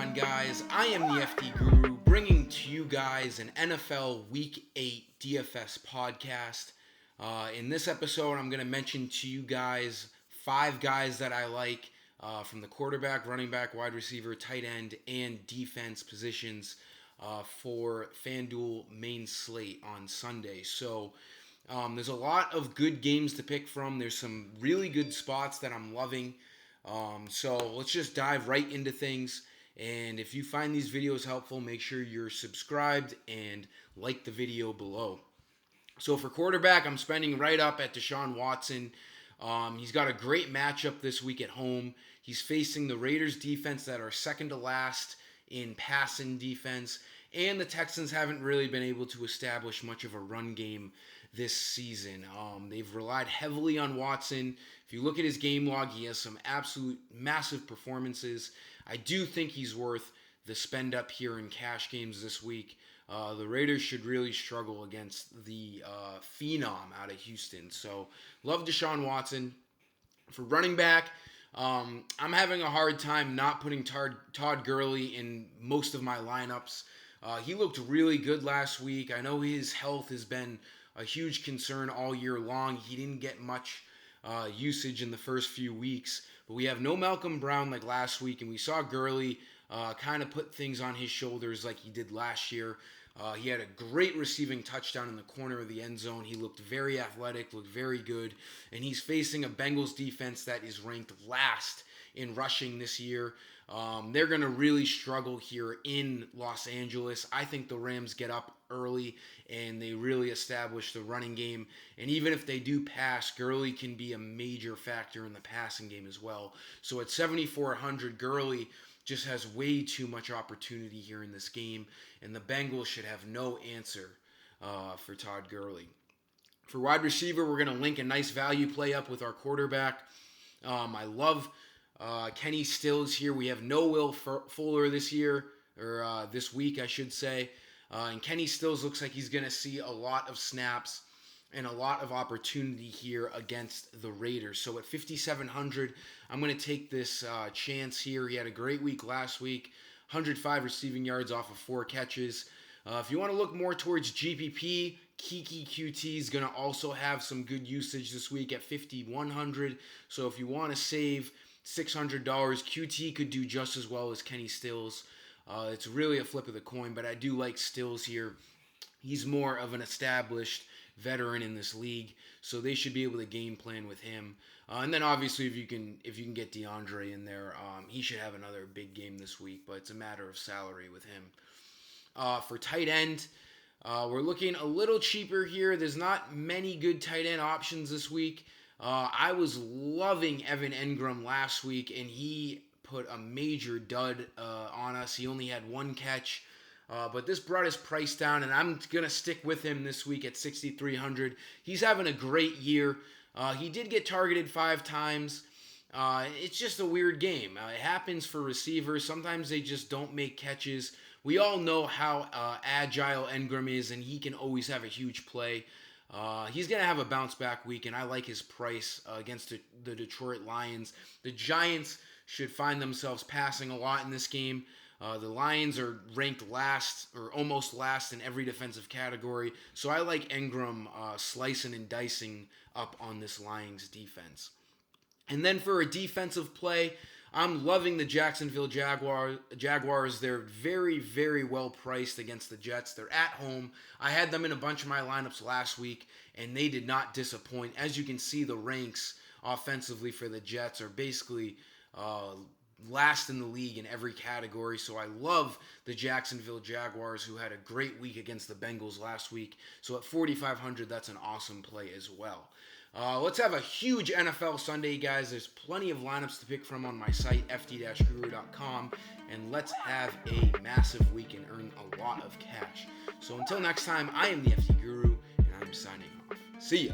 on, guys? I am the FD Guru, bringing to you guys an NFL Week 8 DFS podcast. In this episode, I'm going to mention to you guys 5 guys that I like from the quarterback, running back, wide receiver, tight end, and defense positions for FanDuel main slate on Sunday. So there's a lot of good games to pick from. There's some really good spots that I'm loving. So let's just dive right into things. And if you find these videos helpful, make sure you're subscribed and like the video below. So for quarterback, I'm spending right up at Deshaun Watson. He's got a great matchup this week at home. He's facing the Raiders defense that are second to last in passing defense. And the Texans haven't really been able to establish much of a run game this season. They've relied heavily on Watson. If you look at his game log, he has some absolute massive performances. I do think he's worth the spend up here in cash games this week. The Raiders should really struggle against the phenom out of Houston. So love Deshaun Watson. For running back, I'm having a hard time not putting Todd Gurley in most of my lineups. He looked really good last week. I know his health has been a huge concern all year long. He didn't get much usage in the first few weeks, but we have no Malcolm Brown like last week, and we saw Gurley kind of put things on his shoulders like he did last year. He had a great receiving touchdown in the corner of the end zone. He looked very athletic, looked very good, and he's facing a Bengals defense that is ranked last in rushing this year. They're going to really struggle here in Los Angeles. I think the Rams get up early and they really establish the running game. And even if they do pass, Gurley can be a major factor in the passing game as well. So at 7,400, Gurley just has way too much opportunity here in this game. And the Bengals should have no answer for Todd Gurley. For wide receiver, we're going to link a nice value play up with our quarterback. I love Kenny Stills here. We have no Will Fuller this year, or this week, I should say. And Kenny Stills looks like he's going to see a lot of snaps and a lot of opportunity here against the Raiders. So at 5,700, I'm going to take this chance here. He had a great week last week, 105 receiving yards off of 4 catches. If you want to look more towards GPP, Kiki QT is going to also have some good usage this week at 5,100. So if you want to save $600, QT could do just as well as Kenny Stills. It's really a flip of the coin, but I do like Stills here. He's more of an established veteran in this league, so they should be able to game plan with him. And then obviously if you can get DeAndre in there, he should have another big game this week, but it's a matter of salary with him. For tight end, we're looking a little cheaper here. There's not many good tight end options this week. I was loving Evan Engram last week, and he put a major dud on us. He only had 1 catch, but this brought his price down, and I'm going to stick with him this week at 6,300. He's having a great year. He did get targeted 5 times. It's just a weird game. It happens for receivers. Sometimes they just don't make catches. We all know how agile Engram is, and he can always have a huge play. He's going to have a bounce back week, and I like his price against the Detroit Lions. The Giants should find themselves passing a lot in this game. The Lions are ranked last or almost last in every defensive category, so I like Engram slicing and dicing up on this Lions defense. And then for a defensive play, I'm loving the Jacksonville Jaguars. They're very, very well priced against the Jets. They're at home. I had them in a bunch of my lineups last week, and they did not disappoint. As you can see, the ranks offensively for the Jets are basically last in the league in every category. So I love the Jacksonville Jaguars, who had a great week against the Bengals last week. So at 4,500, that's an awesome play as well. Let's have a huge NFL Sunday, guys. There's plenty of lineups to pick from on my site, fd-guru.com, and let's have a massive week and earn a lot of cash. So until next time, I am the FD Guru, and I'm signing off. See ya.